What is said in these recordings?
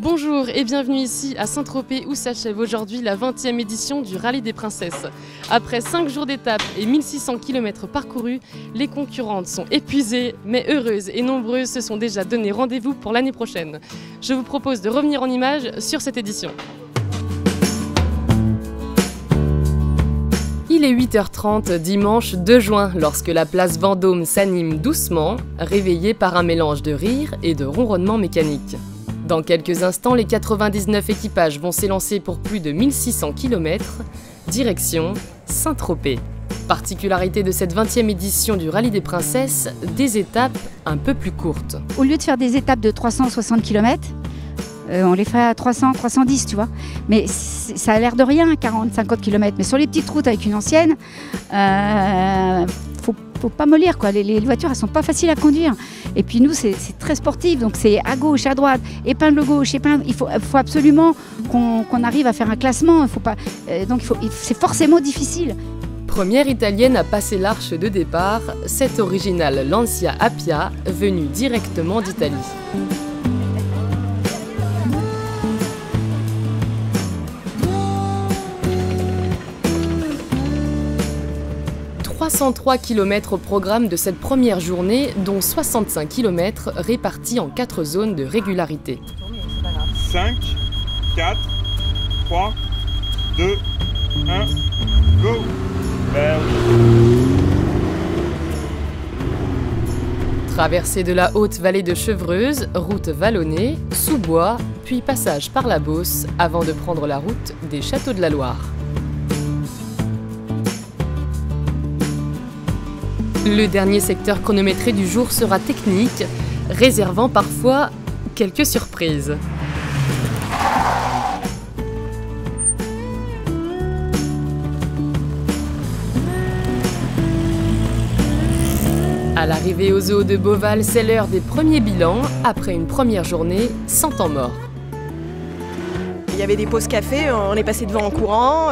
Bonjour et bienvenue ici à Saint-Tropez où s'achève aujourd'hui la 20e édition du Rallye des Princesses. Après 5 jours d'étape et 1600 km parcourus, les concurrentes sont épuisées mais heureuses et nombreuses se sont déjà donné rendez-vous pour l'année prochaine. Je vous propose de revenir en images sur cette édition. Il est 8h30 dimanche 2 juin lorsque la place Vendôme s'anime doucement, réveillée par un mélange de rires et de ronronnements mécaniques. Dans quelques instants, les 99 équipages vont s'élancer pour plus de 1600 km, direction Saint-Tropez. Particularité de cette 20e édition du Rallye des Princesses, des étapes un peu plus courtes. Au lieu de faire des étapes de 360 km, on les fait à 300, 310, tu vois. Mais ça a l'air de rien, 40-50 km. Mais sur les petites routes avec une ancienne, faut pas mollir, quoi. Les voitures, elles sont pas faciles à conduire. Et puis nous, c'est très sportif, donc c'est à gauche, à droite, épingle gauche, épingle. Il faut absolument qu'on arrive à faire un classement. C'est forcément difficile. Première italienne à passer l'arche de départ, cette originale Lancia Appia, venue directement d'Italie. 303 km au programme de cette première journée, dont 65 km répartis en 4 zones de régularité. 5, 4, 3, 2, 1, go! Traversée de la haute vallée de Chevreuse, route vallonnée, sous-bois, puis passage par la Beauce, avant de prendre la route des Châteaux de la Loire. Le dernier secteur chronométré du jour sera technique, réservant parfois quelques surprises. À l'arrivée au zoo de Beauval, c'est l'heure des premiers bilans, après une première journée sans temps mort. Il y avait des pauses café, on est passé devant en courant.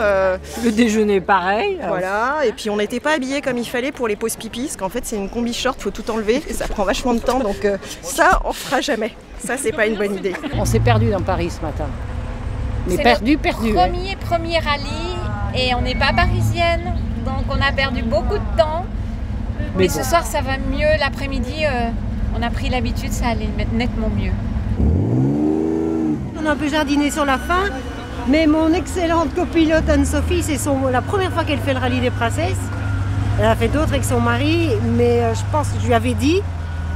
Le déjeuner pareil. Voilà, et puis on n'était pas habillés comme il fallait pour les pauses pipi, parce qu'en fait c'est une combi short, il faut tout enlever et ça prend vachement de temps, donc ça on fera jamais. Ça c'est pas une bonne idée. On s'est perdu dans Paris ce matin. Mais perdu. Premier rallye et on n'est pas parisienne, donc on a perdu beaucoup de temps. Mais ce soir ça va mieux, l'après-midi on a pris l'habitude, ça allait nettement mieux. On a un peu jardiné sur la fin, mais mon excellente copilote Anne-Sophie, c'est la première fois qu'elle fait le Rallye des Princesses. Elle a fait d'autres avec son mari, mais je pense que je lui avais dit,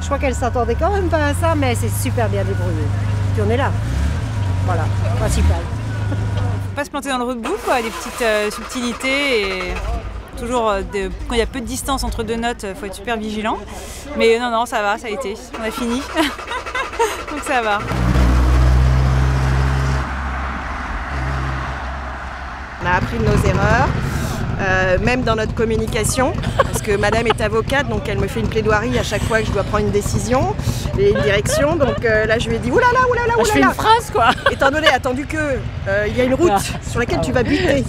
je crois qu'elle s'attendait quand même pas à ça, mais elle s'est super bien débrouillée. Puis on est là. Voilà, principal. Faut pas se planter dans le roadbook, quoi, des petites subtilités et toujours quand il y a peu de distance entre deux notes, faut être super vigilant. Mais non, ça va, ça a été, on a fini. Donc ça va. On a appris de nos erreurs, même dans notre communication, parce que madame est avocate, donc elle me fait une plaidoirie à chaque fois que je dois prendre une décision et une direction. Donc là, je lui ai dit oulala. Je fais une phrase, quoi. Étant donné, attendu que il y a une route sur laquelle tu vas buter.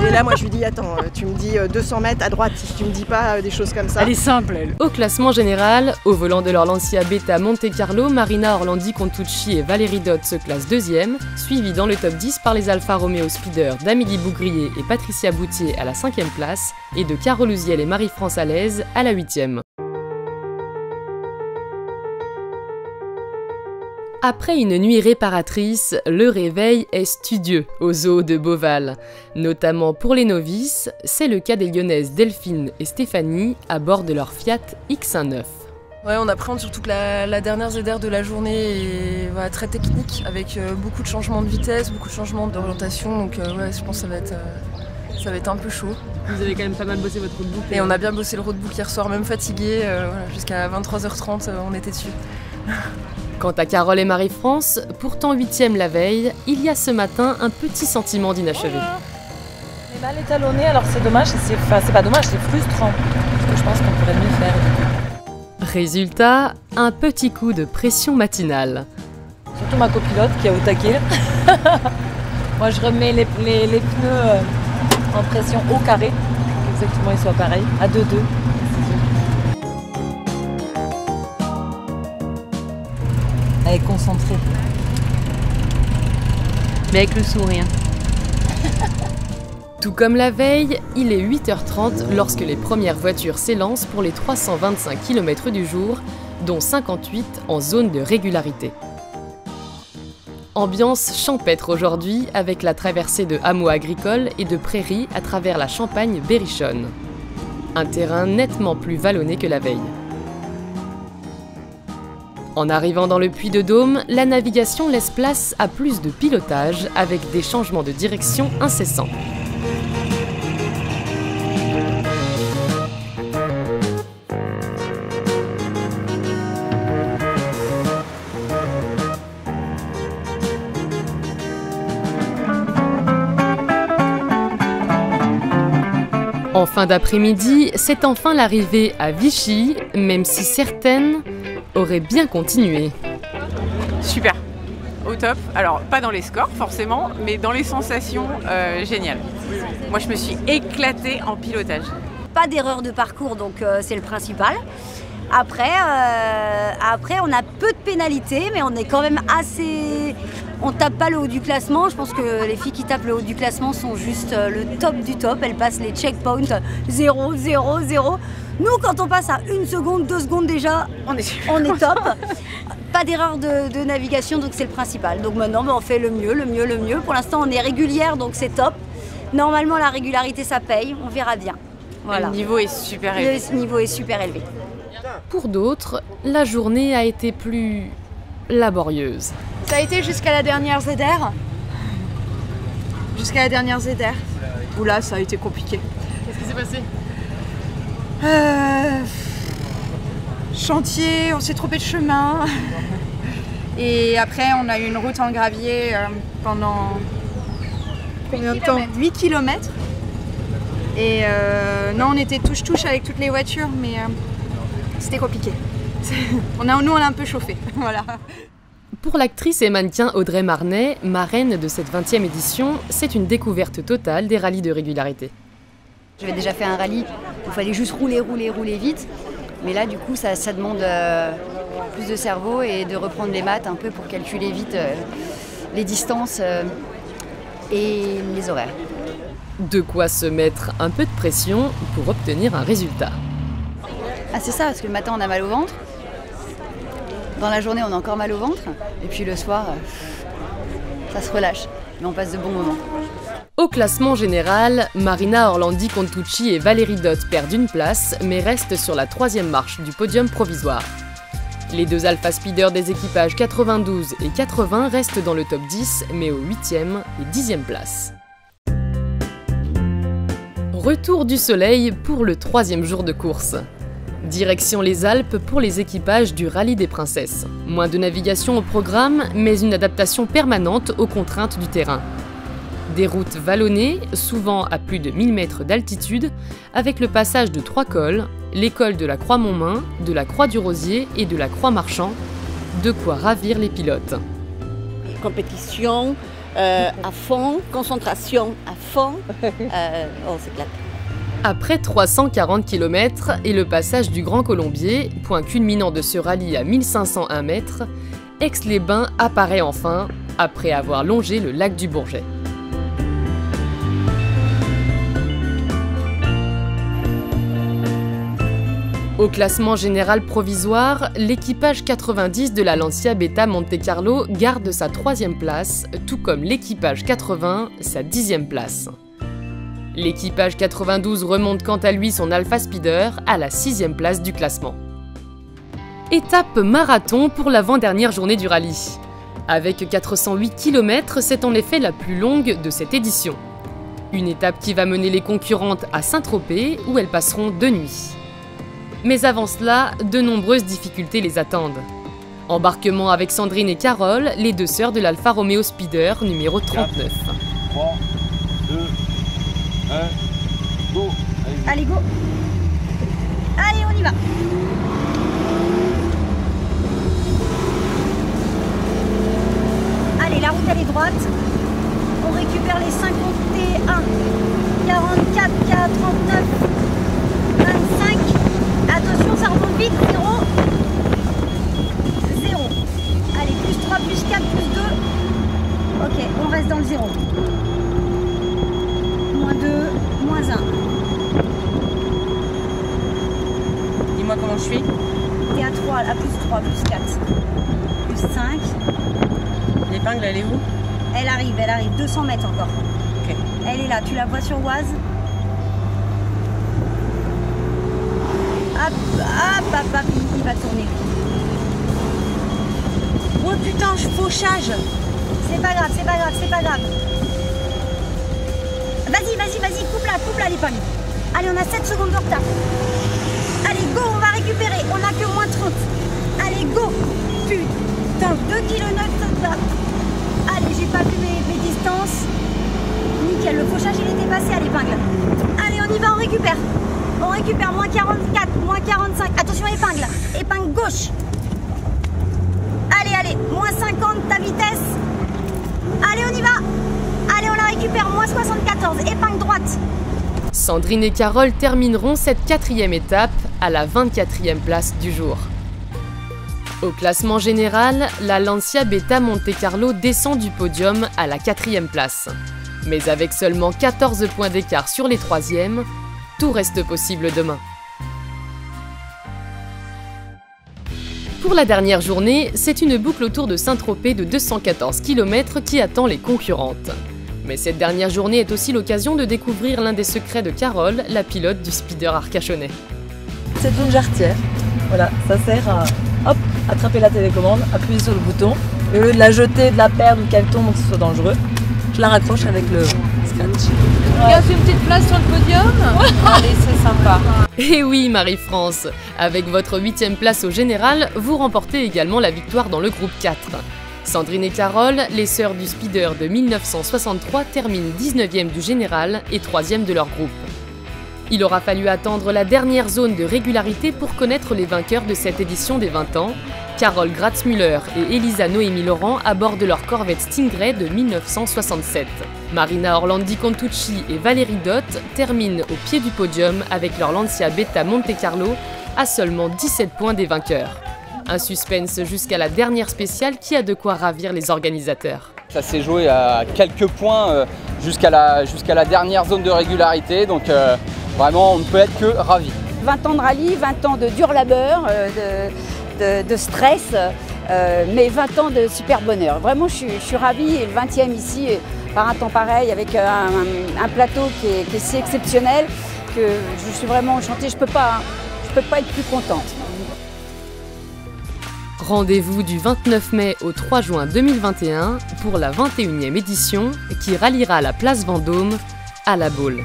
Et là, moi, je lui dis attends, tu me dis 200 mètres à droite, tu me dis pas des choses comme ça. Elle est simple, elle. Au classement général, au volant de leur Lancia Beta Monte Carlo, Marina Orlandi Contucci et Valérie Dott se classent 2e, suivis dans le top 10 par les Alfa Romeo Speeder d'Amélie Bougrier et Patricia Boutier à la 5e place et de Carole Uziel et Marie-France Alaise à la 8e. Après une nuit réparatrice, le réveil est studieux au zoo de Beauval. Notamment pour les novices, c'est le cas des Lyonnaises Delphine et Stéphanie à bord de leur Fiat X19. Ouais, on appréhende surtout que la dernière ZR de la journée est très technique, avec beaucoup de changements de vitesse, beaucoup de changements d'orientation, donc ouais, je pense que ça va être un peu chaud. Vous avez quand même pas mal bossé votre roadbook. Et on a bien bossé le roadbook hier soir, même fatigué, jusqu'à 23h30 on était dessus. Quant à Carole et Marie-France, pourtant 8e la veille, il y a ce matin un petit sentiment d'inachevé. On est mal étalonné, alors c'est dommage, c'est pas dommage, c'est frustrant. Parce que je pense qu'on pourrait mieux faire. Résultat, un petit coup de pression matinale. Surtout ma copilote qui est au taquet. Moi je remets les pneus en pression au carré, exactement ils soient pareils, à 2-2. Elle est concentrée. mais avec le sourire. Tout comme la veille, il est 8h30 lorsque les premières voitures s'élancent pour les 325 km du jour, dont 58 en zone de régularité. Ambiance champêtre aujourd'hui avec la traversée de hameaux agricoles et de prairies à travers la Champagne berrichonne. Un terrain nettement plus vallonné que la veille. En arrivant dans le Puy-de-Dôme, la navigation laisse place à plus de pilotage avec des changements de direction incessants. En fin d'après-midi, c'est enfin l'arrivée à Vichy, même si certaines auraient bien continué. Super, au top. Alors, pas dans les scores forcément, mais dans les sensations, génial. Moi, je me suis éclatée en pilotage. Pas d'erreur de parcours, donc c'est le principal. Après, on a peu de pénalités, mais on est quand même assez... On tape pas le haut du classement. Je pense que les filles qui tapent le haut du classement sont juste le top du top. Elles passent les checkpoints 0, 0, 0. Nous, quand on passe à 1 seconde, 2 secondes déjà, on est top. Pas d'erreur de navigation, donc c'est le principal. Donc maintenant, on fait le mieux, le mieux, le mieux. Pour l'instant, on est régulière, donc c'est top. Normalement, la régularité, ça paye. On verra bien. Voilà. Le niveau est super élevé. Le niveau est super élevé. Pour d'autres, la journée a été plus laborieuse. Ça a été jusqu'à la dernière ZR. Jusqu'à la dernière ZR. Où là, ça a été compliqué. Qu'est-ce qui s'est passé? Chantier, on s'est trompé de chemin. Et après, on a eu une route en gravier pendant combien de temps? 8 km. Et non, on était touche-touche avec toutes les voitures, mais c'était compliqué. Nous, on a un peu chauffé. Voilà. Pour l'actrice et mannequin Audrey Marnet, marraine de cette 20e édition, c'est une découverte totale des rallyes de régularité. J'avais déjà fait un rallye où il fallait juste rouler vite. Mais là, du coup, ça demande plus de cerveau et de reprendre les maths un peu pour calculer vite les distances et les horaires. De quoi se mettre un peu de pression pour obtenir un résultat. Ah, c'est ça, parce que le matin, on a mal au ventre. Dans la journée, on a encore mal au ventre. Et puis le soir, ça se relâche. Mais on passe de bons moments. Au classement général, Marina Orlandi Contucci et Valérie Dott perdent une place, mais restent sur la 3e marche du podium provisoire. Les deux alpha speeders des équipages 92 et 80 restent dans le top 10, mais aux 8e et 10e places. Retour du soleil pour le 3e jour de course. Direction les Alpes pour les équipages du Rallye des Princesses. Moins de navigation au programme, mais une adaptation permanente aux contraintes du terrain. Des routes vallonnées, souvent à plus de 1000 mètres d'altitude, avec le passage de 3 cols, les cols de la Croix-Montmain, de la Croix-du-Rosier et de la Croix-Marchand, de quoi ravir les pilotes. Compétition à fond, concentration à fond, on s'éclate. Après 340 km et le passage du Grand Colombier, point culminant de ce rallye à 1501 mètres, Aix-les-Bains apparaît enfin, après avoir longé le lac du Bourget. Au classement général provisoire, l'équipage 90 de la Lancia Beta Monte Carlo garde sa 3e place, tout comme l'équipage 80 sa 10e place. L'équipage 92 remonte quant à lui son Alpha Speeder à la 6e place du classement. Étape marathon pour l'avant-dernière journée du rallye. Avec 408 km, c'est en effet la plus longue de cette édition. Une étape qui va mener les concurrentes à Saint-Tropez où elles passeront 2 nuits. Mais avant cela, de nombreuses difficultés les attendent. Embarquement avec Sandrine et Carole, les deux sœurs de l'Alfa Romeo Speeder numéro 39. 3, 2, 1, go. Allez, go. Allez, on y va. Allez, la route elle est droite. On récupère les 51, 44, 39, 25. Attention, ça remonte vite. 0. 0. Allez, plus 3, plus 4, plus 2. Ok, on reste dans le 0. comment je suis? T'es à 3, à plus 3, plus 4, plus 5. L'épingle, elle est où? Elle arrive, 200 mètres encore. Ok. Elle est là, tu la vois sur Oise. Hop, hop, hop, hop, il va tourner. Oh putain, je fauchage. C'est pas grave, c'est pas grave, c'est pas grave. Vas-y, vas-y, vas-y, coupe-la l'épingle. Allez, on a 7 secondes de retard. Allez, go, on va récupérer. On a que moins 30. Allez, go. Putain, 2 kg de là. Allez, j'ai pas vu mes distances. Nickel, le fauchage, il était passé à l'épingle. Allez, on y va, on récupère. On récupère, moins 44, moins 45. Attention, épingle. Épingle gauche. Allez, allez, moins 50, ta vitesse. Allez, on y va. Allez, on la récupère, moins 74, épingle droite. Sandrine et Carole termineront cette 4e étape à la 24e place du jour. Au classement général, la Lancia Beta Monte Carlo descend du podium à la 4e place. Mais avec seulement 14 points d'écart sur les 3e, tout reste possible demain. Pour la dernière journée, c'est une boucle autour de Saint-Tropez de 214 km qui attend les concurrentes. Mais cette dernière journée est aussi l'occasion de découvrir l'un des secrets de Carole, la pilote du speeder arcachonnais. C'est une jarretière. Voilà, ça sert à hop, attraper la télécommande, appuyer sur le bouton. Et au lieu de la jeter, de la perdre ou qu'elle tombe ou que ce soit dangereux, je la raccroche avec le scratch. Il y a une petite place sur le podium. Allez, c'est sympa. Et oui, Marie-France, avec votre 8e place au général, vous remportez également la victoire dans le groupe 4. Sandrine et Carole, les sœurs du speeder de 1963, terminent 19e du général et 3e de leur groupe. Il aura fallu attendre la dernière zone de régularité pour connaître les vainqueurs de cette édition des 20 ans. Carole Gratz-Müller et Elisa Noémie Laurent à bord de leur Corvette Stingray de 1967. Marina Orlandi Contucci et Valérie Dott terminent au pied du podium avec leur Lancia Beta Monte Carlo à seulement 17 points des vainqueurs. Un suspense jusqu'à la dernière spéciale qui a de quoi ravir les organisateurs. Ça s'est joué à quelques points jusqu'à la dernière zone de régularité, donc vraiment on ne peut être que ravis. 20 ans de rallye, 20 ans de dur labeur, de stress, mais 20 ans de super bonheur. Vraiment je suis ravie et le 20e ici, par un temps pareil, avec un plateau qui est si exceptionnel que je suis vraiment enchantée, je peux pas être plus contente. Rendez-vous du 29 mai au 3 juin 2021 pour la 21e édition qui ralliera la place Vendôme à La Baule.